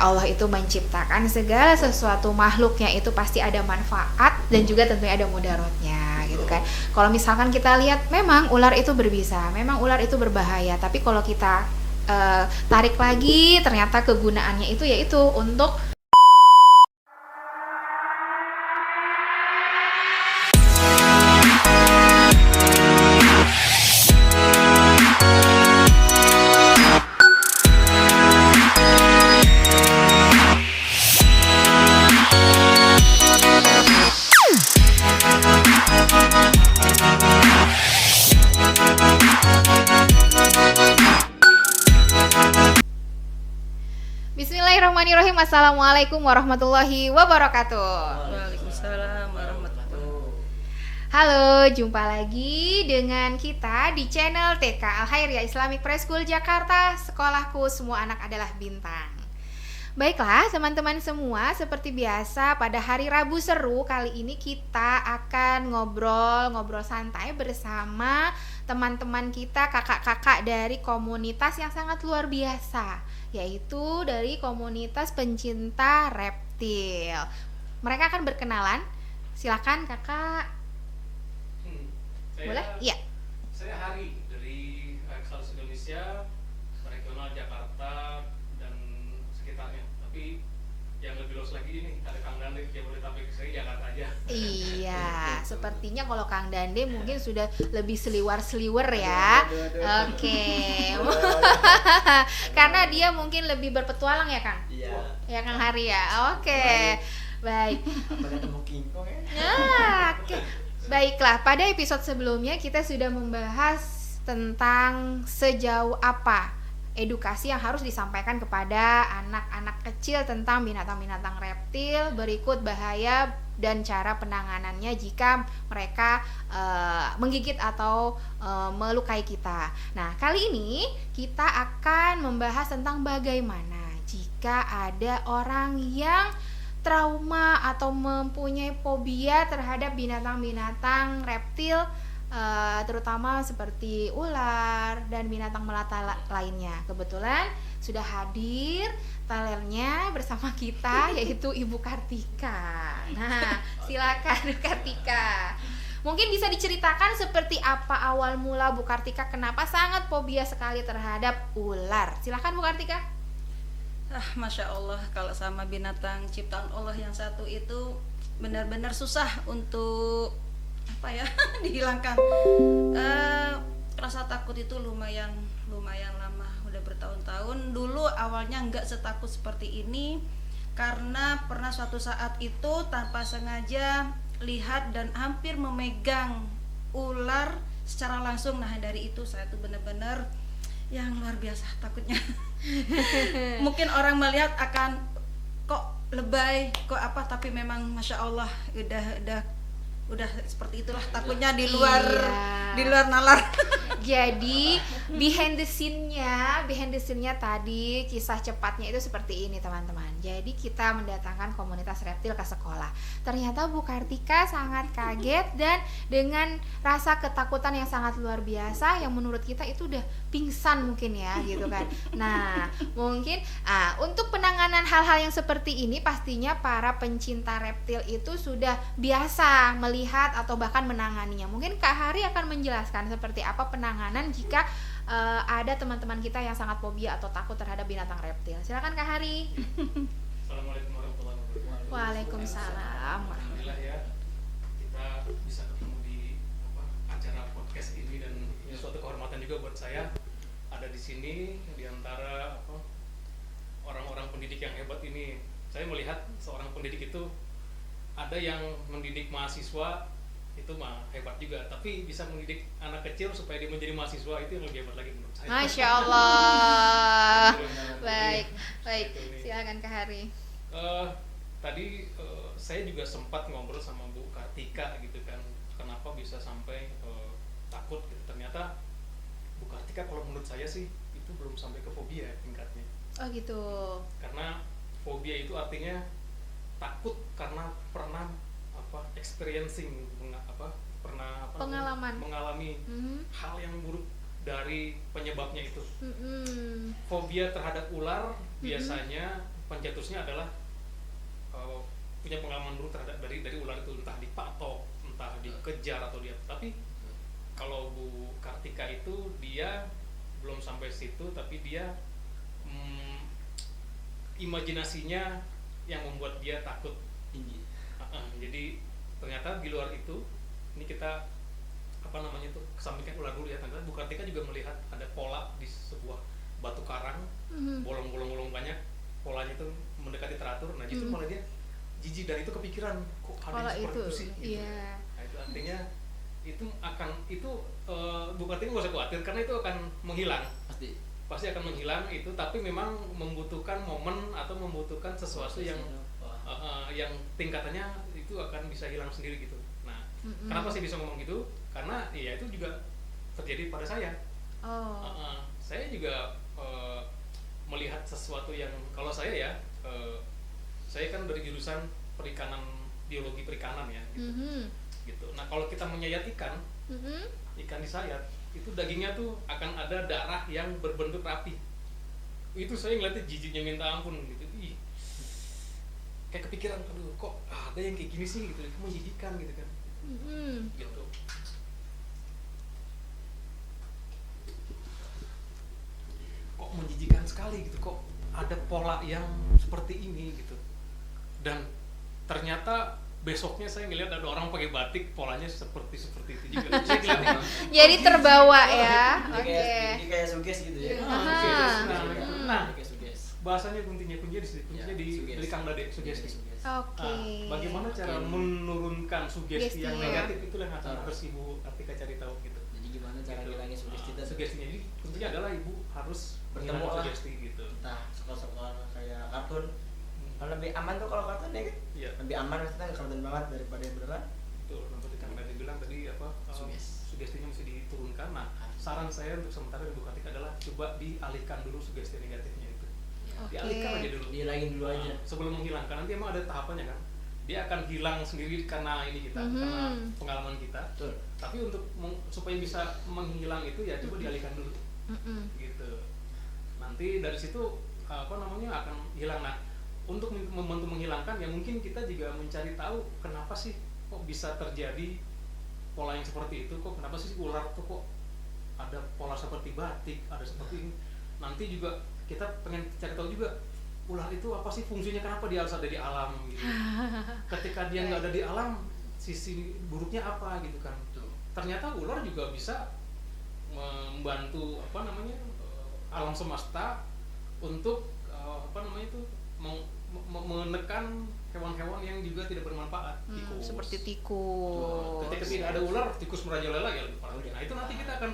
Allah itu menciptakan segala sesuatu makhluknya itu pasti ada manfaat dan juga tentunya ada mudaratnya gitu kan. Kalau misalkan kita lihat memang ular itu berbisa, memang ular itu berbahaya, tapi kalau kita tarik lagi ternyata kegunaannya itu yaitu untuk Bismillahirrahmanirrahim. Assalamualaikum warahmatullahi wabarakatuh. Waalaikumsalam warahmatullahi. Halo, jumpa lagi dengan kita di channel TK Al Khairiyah Islamic Preschool Jakarta. Sekolahku semua anak adalah bintang. Baiklah teman-teman semua, seperti biasa pada hari Rabu seru kali ini kita akan ngobrol santai bersama teman-teman kita, kakak-kakak dari komunitas yang sangat luar biasa, yaitu dari komunitas pencinta reptil. Mereka akan berkenalan. Silakan kakak. Boleh? Iya. Saya Hari dari Exalus Indonesia, regional Jakarta dan sekitarnya. Tapi yang lebih luas lagi ini ada Kang Dande, Jabodetabek. Saya Jakarta aja. Iya, sepertinya kalau Kang Dande mungkin sudah lebih seliwer ya. Oke. Karena dia mungkin lebih berpetualang ya, Kang? Iya. Ya, Kang Hari ya. Oke. Baik. Apa ketemu King Kong ya? Oke. Baiklah, pada episode sebelumnya kita sudah membahas tentang sejauh apa edukasi yang harus disampaikan kepada anak-anak kecil tentang binatang-binatang reptil, berikut bahaya dan cara penanganannya jika mereka menggigit atau melukai kita. Nah, kali ini kita akan membahas tentang bagaimana jika ada orang yang trauma atau mempunyai fobia terhadap binatang-binatang reptil, terutama seperti ular dan binatang melata lainnya. Kebetulan sudah hadir talernya bersama kita yaitu Ibu Kartika. Nah, silakan Bu Kartika. Mungkin bisa diceritakan seperti apa awal mula Bu Kartika kenapa sangat fobia sekali terhadap ular. Silakan Bu Kartika. Masya Allah, kalau sama binatang ciptaan Allah yang satu itu benar-benar susah untuk dihilangkan. Rasa takut itu lumayan lama, udah bertahun-tahun. Dulu awalnya nggak setakut seperti ini karena pernah suatu saat itu tanpa sengaja lihat dan hampir memegang ular secara langsung. Nah, dari itu saya tuh benar-benar yang luar biasa takutnya. Mungkin orang melihat akan kok lebay, kok apa, tapi memang masya Allah udah seperti itulah takutnya di luar nalar. Jadi behind the scene-nya tadi kisah cepatnya itu seperti ini teman-teman. Jadi kita mendatangkan komunitas reptil ke sekolah. Ternyata Bu Kartika sangat kaget dan dengan rasa ketakutan yang sangat luar biasa yang menurut kita itu udah pingsan mungkin ya gitu kan. Nah, mungkin untuk penanganan hal-hal yang seperti ini pastinya para pencinta reptil itu sudah biasa melihat atau bahkan menanganinya. Mungkin Kak Hari akan menjelaskan seperti apa penanganan jika ada teman-teman kita yang sangat fobia atau takut terhadap binatang reptil. Silakan Kak Hari. Assalamualaikum warahmatullahi wabarakatuh. Waalaikumsalam. Alhamdulillah ya, kita bisa ketemu di acara podcast ini dan ini suatu kehormatan juga buat saya ada di sini di antara orang-orang pendidik yang hebat ini. Saya melihat seorang pendidik itu ada yang mendidik mahasiswa itu mah hebat juga, tapi bisa mendidik anak kecil supaya dia menjadi mahasiswa itu yang lebih hebat lagi menurut saya. Masya Allah. Baik. Silakan Kak Hari. Tadi saya juga sempat ngobrol sama Bu Kartika gitu kan, kenapa bisa sampai takut gitu. Ternyata Bu Kartika kalau menurut saya sih itu belum sampai ke fobia tingkatnya. Oh gitu. Karena fobia itu artinya takut karena pernah experiencing, mengalami hal yang buruk dari penyebabnya itu. Fobia terhadap ular biasanya pencetusnya adalah punya pengalaman dulu terhadap dari ular itu, entah dipatok, entah dikejar atau dia. Tapi kalau Bu Kartika itu dia belum sampai situ, tapi dia imajinasinya yang membuat dia takut tinggi. Jadi ternyata di luar itu, ini kita kesampingkan ular dulu ya, ternyata Bu Kartika juga melihat ada pola di sebuah batu karang, bolong-bolong banyak, polanya itu mendekati teratur. Nah justru malah dia jijik dan itu kepikiran kok ada yang seperti itu sih gitu. Yeah. Nah itu artinya Bu Kartika nggak usah khawatir karena itu akan menghilang, pasti akan menghilang itu, tapi memang membutuhkan momen atau membutuhkan sesuatu yang tingkatannya itu akan bisa hilang sendiri gitu. Nah kenapa saya bisa ngomong gitu? Karena ya itu juga terjadi pada saya. Saya juga melihat sesuatu yang, kalau saya ya, saya kan dari jurusan perikanan, biologi perikanan ya gitu. Gitu. Nah kalau kita menyayat ikan disayat, itu dagingnya tuh akan ada darah yang berbentuk rapi. Itu saya ngeliatnya jijiknya minta ampun gitu. Ih, kayak kepikiran, aduh kok ada yang kayak gini sih gitu, menjijikkan gitu kan. Gitu. Kok menjijikan sekali gitu, kok ada pola yang seperti ini gitu. Dan ternyata besoknya saya ngeliat ada orang pakai batik polanya seperti itu juga. Saya ngeliatnya, Jadi terbawa ya. Oke. Ini kayak suges gitu ya. Nah, Kayak suges. bahasanya kuncinya di Kang Dade, sugesti. Oke. Bagaimana cara menurunkan sugesti yang Sugesti, negatif, itu yang harus Ibu Kartika cari tahu gitu. Jadi gimana cara ngilangin sugesti tadi? Sugestinya, jadi kuncinya adalah Ibu harus Bertemu menghilangkan lah. sugesti gitu. Entah sekolah-sekolah kayak kartun. Kalau lebih aman tuh kalau kartun ya kan? Iya. Lebih aman maksudnya nggak kartun banget daripada yang beneran. Betul, seperti Kang Dade bilang tadi sugestinya mesti diturunkan. Nah, saran saya untuk sementara Ibu Kartika adalah coba dialihkan dulu sugesti negatifnya itu. Dialihkan aja dulu. Dihilangin dulu aja. Sebelum menghilangkan, nanti emang ada tahapannya kan. Dia akan hilang sendiri karena ini kita, karena pengalaman kita. Betul. Tapi untuk supaya bisa menghilang itu ya coba dialihkan dulu. Gitu. Nanti dari situ akan hilang. Nah, untuk membantu menghilangkan ya mungkin kita juga mencari tahu kenapa sih kok bisa terjadi pola yang seperti itu, kok kenapa sih ular tuh kok ada pola seperti batik, ada seperti ini. Nanti juga kita pengen cari tahu juga ular itu apa sih fungsinya, kenapa dia harus ada di alam gitu. Ketika dia nggak ada di alam, sisi buruknya apa gitu kan. Ternyata ular juga bisa membantu alam semesta untuk menekan hewan-hewan yang juga tidak bermanfaat. Tikus. Seperti tikus. Ketika tidak ada ular, tikus merajalela ya lebih parah. Nah itu nanti kita akan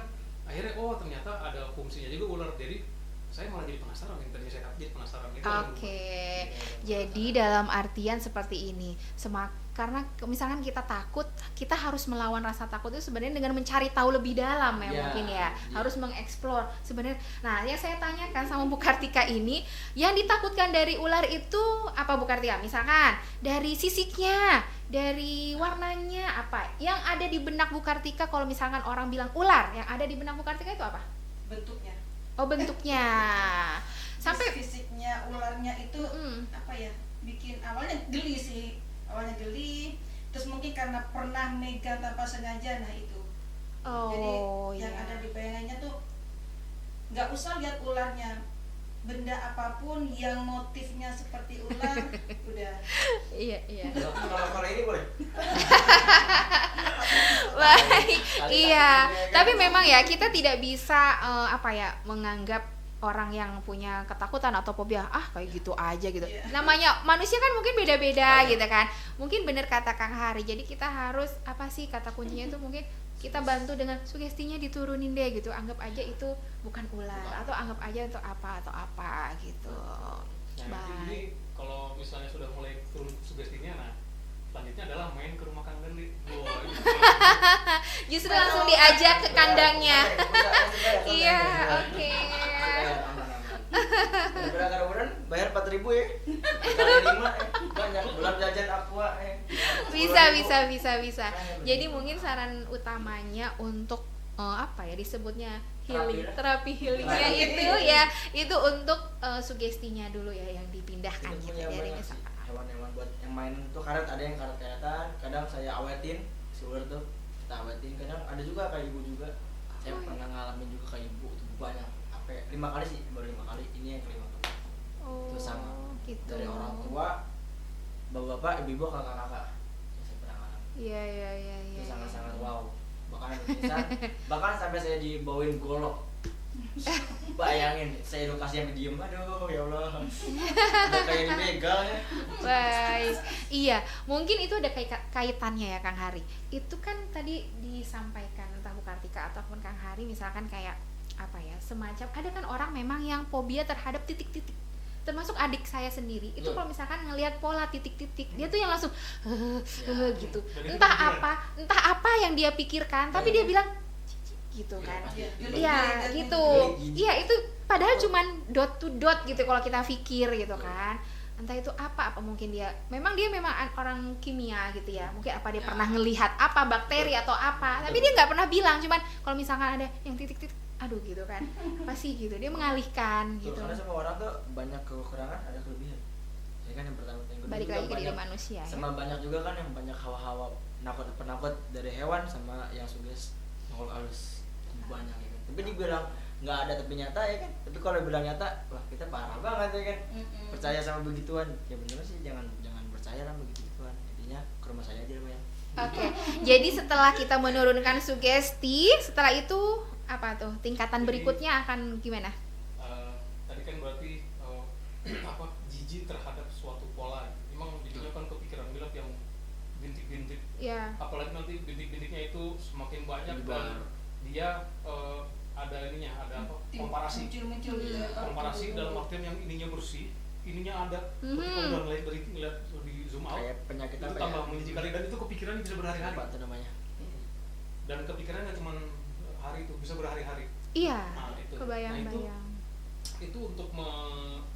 akhirnya ternyata ada fungsinya juga ular. Jadi saya malah jadi penasaran, yang tadinya saya jadi penasaran itu. Oke. Jadi dalam artian seperti ini, karena misalkan kita takut, kita harus melawan rasa takut itu sebenarnya dengan mencari tahu lebih dalam ya, mungkin ya, harus mengeksplor sebenarnya. Nah, yang saya tanyakan sama Bu Kartika ini, yang ditakutkan dari ular itu apa Bu Kartika? Misalkan dari sisiknya, dari warnanya, apa yang ada di benak Bu Kartika kalau misalkan orang bilang ular, yang ada di benak Bu Kartika itu apa? Bentuknya. Oh, bentuknya. Sampai fisiknya ularnya itu apa ya? Bikin awalnya geli sih. Awalnya geli, terus mungkin karena pernah megang tanpa sengaja, nah itu. Jadi yang ada di bayangannya tuh nggak usah lihat ularnya, benda apapun yang motifnya seperti ular, udah. Iya. Kalau ini boleh. Baik, iya. Tapi memang ya kita tidak bisa menganggap orang yang punya ketakutan atau fobia kayak gitu aja gitu. Namanya manusia kan mungkin beda-beda gitu kan. Mungkin bener kata Kang Hari. Jadi kita harus kata kuncinya itu mungkin kita bantu dengan sugestinya diturunin deh gitu. Anggap aja itu bukan ular atau anggap aja itu apa gitu. Nah, ini kalau misalnya sudah mulai turun sugestinya, nah selanjutnya adalah main ke rumah Kang Dade. Justru langsung diajak ke kandangnya. Iya, oke. Kadang-kadang bayar 4.000 ya. Kali 5 banyak belum jajan aqua Bisa. Jadi mungkin saran utamanya untuk disebutnya terapi healingnya itu ya itu untuk sugestinya dulu ya yang dipindahkan Itu gitu punya dari banyak sih misalkan. hewan-hewan buat yang main tuh karet, ada yang karet-karetan, kadang saya awetin si ular tuh, kita awetin, kadang ada juga kayak ibu juga. Saya pernah ngalamin juga kayak ibu tuh banyak, apa 5 kali sih, baru 5 kali, ini yang kelima kali. Oh, Itu sama gitu. dari orang tua, bapak-bapak, ibu-ibu, kakak-kakak yang saya pernah ngalamin. Iya. Itu sangat-sangat wow. Bahkan sampai saya dibawain golok. Bayangin, saya edukasi yang diem, aduh ya Allah, udah kayak dibegal ya. Baik, iya, mungkin itu ada kaitannya ya Kang Hari. Itu kan tadi disampaikan entah Bu Kartika ataupun Kang Hari, misalkan kayak apa ya, semacam ada kan orang memang yang fobia terhadap titik-titik. Termasuk adik saya sendiri. Itu kalau misalkan ngelihat pola titik-titik, dia tuh yang langsung gitu. Entah apa yang dia pikirkan, tapi dia bilang gitu kan. Iya, gitu. Iya, itu padahal cuman dot to dot gitu kalau kita pikir gitu kan. Entah itu apa mungkin dia memang orang kimia gitu ya. Mungkin apa dia pernah ngelihat apa bakteri atau apa, tapi dia nggak pernah bilang, cuman kalau misalkan ada yang titik-titik aduh gitu kan. Apa sih gitu. Dia mengalihkan gitu. Karena semua orang tuh banyak kekurangan, ada kelebihan. Jadi kan yang pertama yang kedua Balik juga lagi ke diri banyak, manusia ya. sama banyak juga kan yang banyak hawa-hawa penakut dari hewan sama yang suges makhluk halus banyak ya kan. Tapi dibilang nggak ada tapi nyata ya kan. Tapi kalau bilang nyata, wah kita parah banget ya kan. Percaya sama begituan. Ya bener sih, jangan percaya sama begituan. Intinya ke rumah saya aja lah ya. Oke. Jadi setelah kita menurunkan sugesti, setelah itu apa tuh? Tingkatan berikutnya akan gimana? Tadi kan berarti jijik terhadap suatu pola. Memang jadinya kan kepikiran bilang yang bintik-bintik. Ya. Apalagi nanti bintik-bintiknya itu semakin banyak dan dia ada komparasi. Muncul Komparasi dalam artian yang ininya bersih, ininya ada. Tapi kalau udah ngeliat di zoom out, Kayak penyakit itu apa tambah ya? menjijikkan dan itu kepikiran bisa berhari-hari. Apa tuh namanya? Dan kepikiran nggak cuma hari itu, bisa berhari-hari. Iya. Nah, itu. Kebayang-bayang. Itu untuk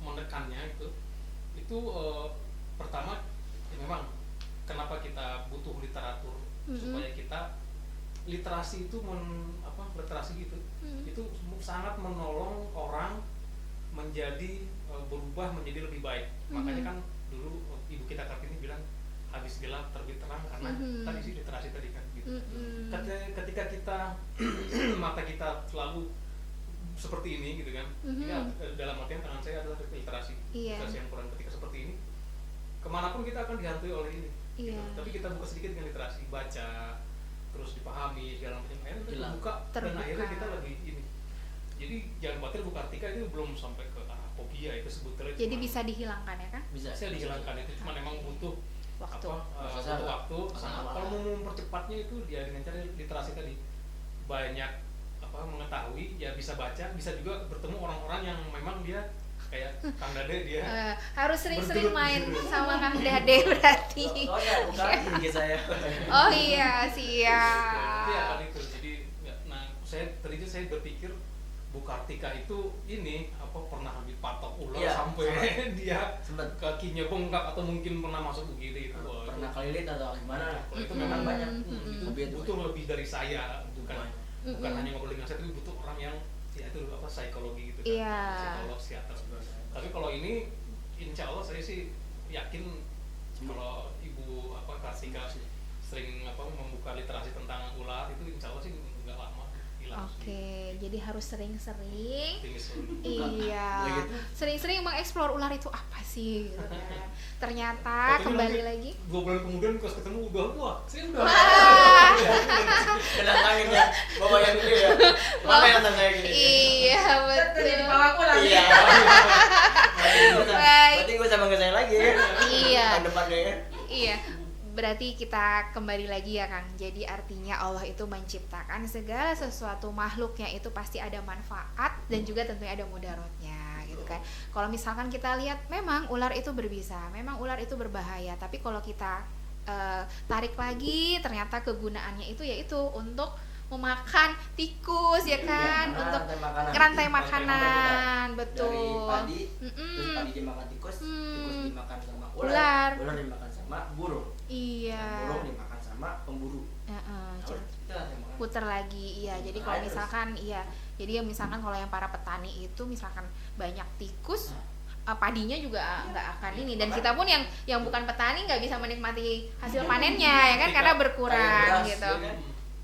menekannya itu pertama ya memang kenapa kita butuh literatur supaya kita literasi itu literasi gitu itu sangat menolong orang menjadi berubah menjadi lebih baik. Makanya kan dulu ibu kita Kartini bilang habis gelap terbit terang karena tadi sih literasi tadi kan gitu. Ketika kita mata kita selalu seperti ini gitu kan, ini dalam artian tangan saya adalah literasi yang kurang. Ketika seperti ini kemanapun kita akan dihantui oleh ini gitu. Tapi kita buka sedikit dengan literasi, baca terus dipahami segala macam, akhirnya kita buka dan akhirnya kita lebih ini. Jadi jangan khawatir Bu Kartika itu belum sampai ke arah fobia itu sebetulnya. Jadi bisa dihilangkan ya kan? Bisa dihilangkan itu, cuma memang butuh waktu. Waktu sama kalau mau mempercepatnya itu dia dengan cara literasi tadi banyak mengetahui, ya bisa baca, bisa juga bertemu orang-orang yang memang dia kayak Kang Dade dia harus sering-sering main sama Kang Dade berarti. Oh ya, bukan IG saya. Oh iya, siap. Iya kan itu. Jadi tadinya saya berpikir Bu Kartika itu pernah dipatok ular sampai dia kakinya bengkak atau mungkin pernah masuk UGD itu. Pernah kelilit atau gimana? Itu memang banyak. Itu Itu butuh lebih dari saya, bukan hanya ngobrol dengan saya, tapi butuh orang yang ya itu psikologi gitu kan. Psikolog, psikiater. Tapi kalau ini insya Allah saya sih yakin kalau Ibu Kartika sering membuka literasi tentang ular itu insya Allah sih nggak lama hilang. Oke, jadi harus sering-sering. Iya. Sering-sering mengeksplor ular itu apa sih gitu kan. Ternyata kembali lagi 2 bulan kemudian pas ketemu wah saya udah kena tangan ya, bawa yang gede ya. Mana yang tangan kayak gini? Iya betul. Jadi bawa aku lagi. Iya. Baik. Berarti gue sama ke saya lagi ya. Iya. Depannya ya. Iya. Berarti kita kembali lagi ya Kang. Jadi artinya Allah itu menciptakan segala sesuatu makhluknya itu pasti ada manfaat dan juga tentunya ada mudaratnya gitu kan. Kalau misalkan kita lihat memang ular itu berbisa, memang ular itu berbahaya, tapi kalau kita tarik lagi ternyata kegunaannya itu yaitu untuk memakan tikus ya kan, untuk rantai makanan, betul. Dari padi, terus padi dimakan tikus, tikus dimakan sama Ular. ular dimakan sama burung. Iya. Dan burung dimakan sama pemburu. Food muter lagi. Iya, jadi kalau Terus. misalkan jadi ya misalkan kalau yang para petani itu misalkan banyak tikus, padinya juga nggak akan ini, dan kita pun yang bukan petani nggak bisa menikmati hasil panennya ya kan, karena berkurang Kayak beras, gitu. ya kan?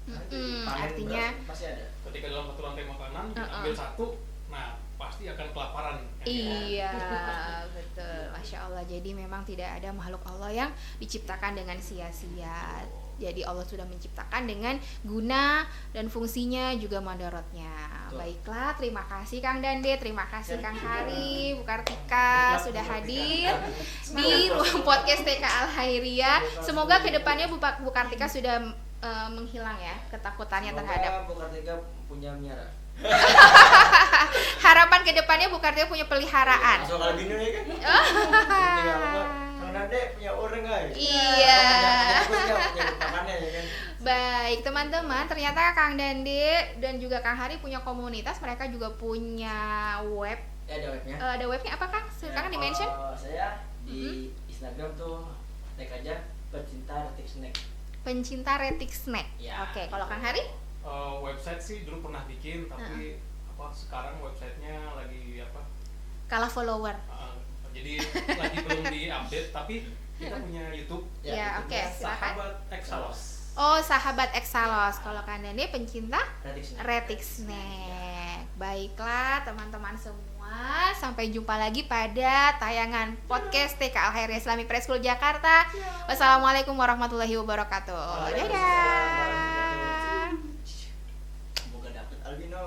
Panen Artinya beras pasti ada. Ketika dalam satu rantai makanan ambil satu, nah pasti akan kelaparan. iya, betul, Masya Allah. Jadi memang tidak ada makhluk Allah yang diciptakan dengan sia-sia. Jadi Allah sudah menciptakan dengan guna dan fungsinya juga madaratnya. Betul. Baiklah, terima kasih Kang Dande, terima kasih Kang Hari, Bu Kartika sudah hadir di ruang podcast TK Al Khairiyah. Semoga kedepannya Bu Kartika sudah menghilang ya ketakutannya terhadap. Semoga Bu Kartika punya miara. Harapan kedepannya Bu Kartika punya peliharaan. Masuk albino ya kan? Tinggal apa? Kang Dande punya orang guys. Iya. Punya makannya ya kan? Baik teman-teman, ternyata Kang Dande dan juga Kang Hari punya komunitas, mereka juga punya web. Ya ada webnya. Ada webnya apa Kang? Silakan di-mention. Kalau saya di Instagram tuh tag aja pecinta retik snack. Pencinta retik snack. Ya. Oke, kalau Kang Hari? Website sih dulu pernah bikin, tapi sekarang websitenya lagi Kalah follower. jadi lagi belum diupdate, tapi kita punya YouTube. Ya, oke, silakan. Sahabat Exalos. Oh, Sahabat Exalos. Kalau Kang Dande pencinta Retik snack. retik snack. Baiklah teman-teman semua, sampai jumpa lagi pada tayangan podcast TK Al Khairiyah Islamic Preschool Jakarta. Wassalamualaikum warahmatullahi wabarakatuh. Dadah. Semoga dapet albino.